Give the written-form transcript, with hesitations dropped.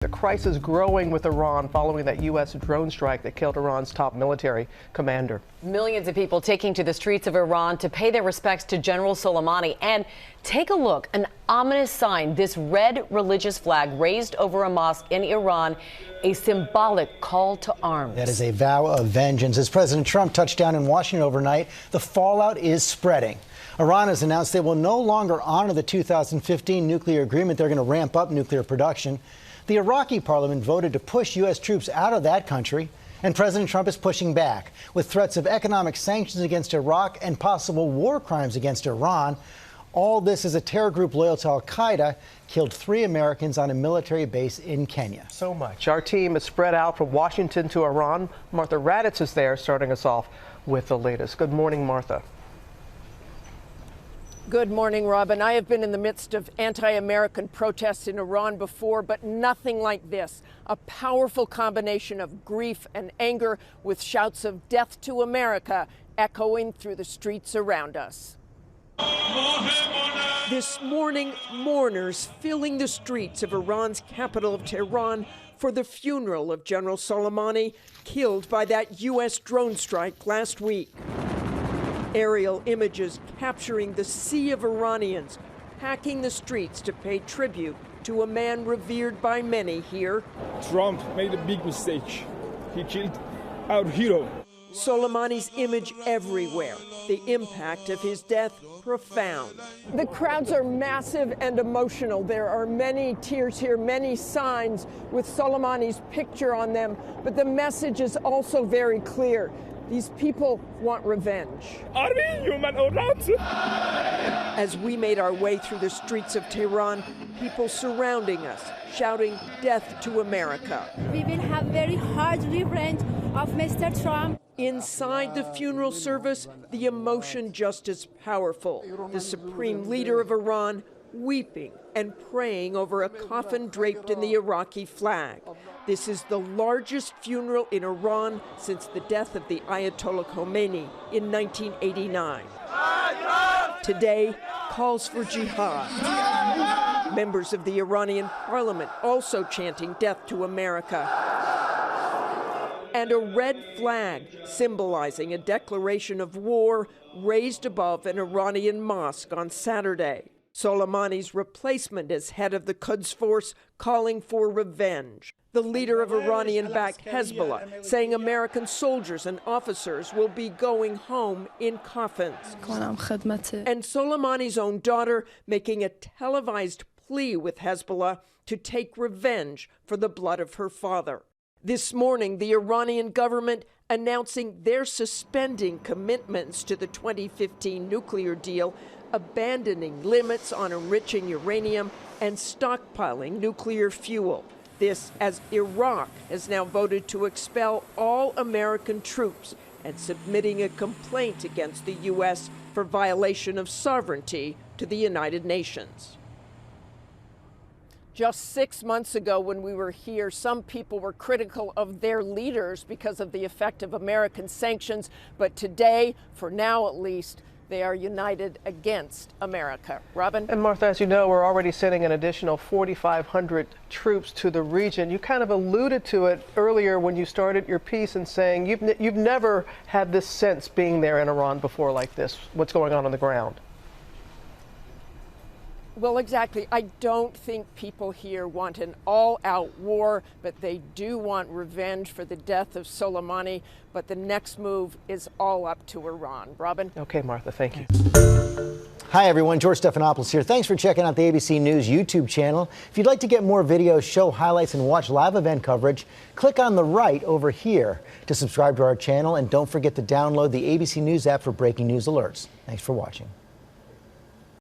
The crisis growing with Iran following that U.S. drone strike that killed Iran's top military commander. Millions of people taking to the streets of Iran to pay their respects to General Soleimani. And take a look, an ominous sign, this red religious flag raised over a mosque in Iran, a symbolic call to arms. That is a vow of vengeance. As President Trump touched down in Washington overnight, the fallout is spreading. Iran has announced they will no longer honor the 2015 nuclear agreement. They're going to ramp up nuclear production. The Iraqi parliament voted to push U.S. troops out of that country, and President Trump is pushing back with threats of economic sanctions against Iraq and possible war crimes against Iran. All this as a terror group loyal to al-Qaeda killed 3 Americans on a military base in Kenya. So much. Our team is spread out from Washington to Iran. Martha Raddatz is there, starting us off with the latest. Good morning, Martha. Good morning, Robin. I have been in the midst of anti-American protests in Iran before, but nothing like this. A powerful combination of grief and anger with shouts of death to America echoing through the streets around us. This morning, mourners filling the streets of Iran's capital of Tehran for the funeral of General Soleimani, killed by that U.S. drone strike last week. Aerial images capturing the sea of Iranians packing the streets to pay tribute to a man revered by many here. Trump made a big mistake. He killed our hero. Soleimani's image everywhere. The impact of his death profound. The crowds are massive and emotional. There are many tears here, many signs with Soleimani's picture on them, but the message is also very clear. These people want revenge. Are we human or not? As we made our way through the streets of Tehran, people surrounding us, shouting death to America. We will have very hard revenge of Mr. Trump. Inside the funeral service, the emotion just as powerful. The supreme leader of Iran weeping and praying over a coffin draped in the Iraqi flag. This is the largest funeral in Iran since the death of the Ayatollah Khomeini in 1989. Today, calls for jihad. Members of the Iranian parliament also chanting death to America. And a red flag symbolizing a declaration of war raised above an Iranian mosque on Saturday. Soleimani's replacement as head of the Quds force calling for revenge. The leader of Iranian-backed Hezbollah saying American soldiers and officers will be going home in coffins. And Soleimani's own daughter making a televised plea with Hezbollah to take revenge for the blood of her father. This morning, the Iranian government announcing they're suspending commitments to the 2015 nuclear deal, abandoning limits on enriching uranium and stockpiling nuclear fuel. This as Iraq has now voted to expel all American troops and submitting a complaint against the U.S. for violation of sovereignty to the United Nations. Just 6 months ago when we were here, some people were critical of their leaders because of the effect of American sanctions. But today, for now at least, they are united against America. Robin? And Martha, as you know, we're already sending an additional 4,500 troops to the region. You kind of alluded to it earlier when you started your piece in saying you've never had this sense being there in Iran before like this, what's going on the ground. Well, exactly. I don't think people here want an all-out war, but they do want revenge for the death of Soleimani. But the next move is all up to Iran. Robin? Okay, Martha, thank you. Hi, everyone. George Stephanopoulos here. Thanks for checking out the ABC News YouTube channel. If you'd like to get more videos, show highlights, and watch live event coverage, click on the right over here to subscribe to our channel. And don't forget to download the ABC News app for breaking news alerts. Thanks for watching.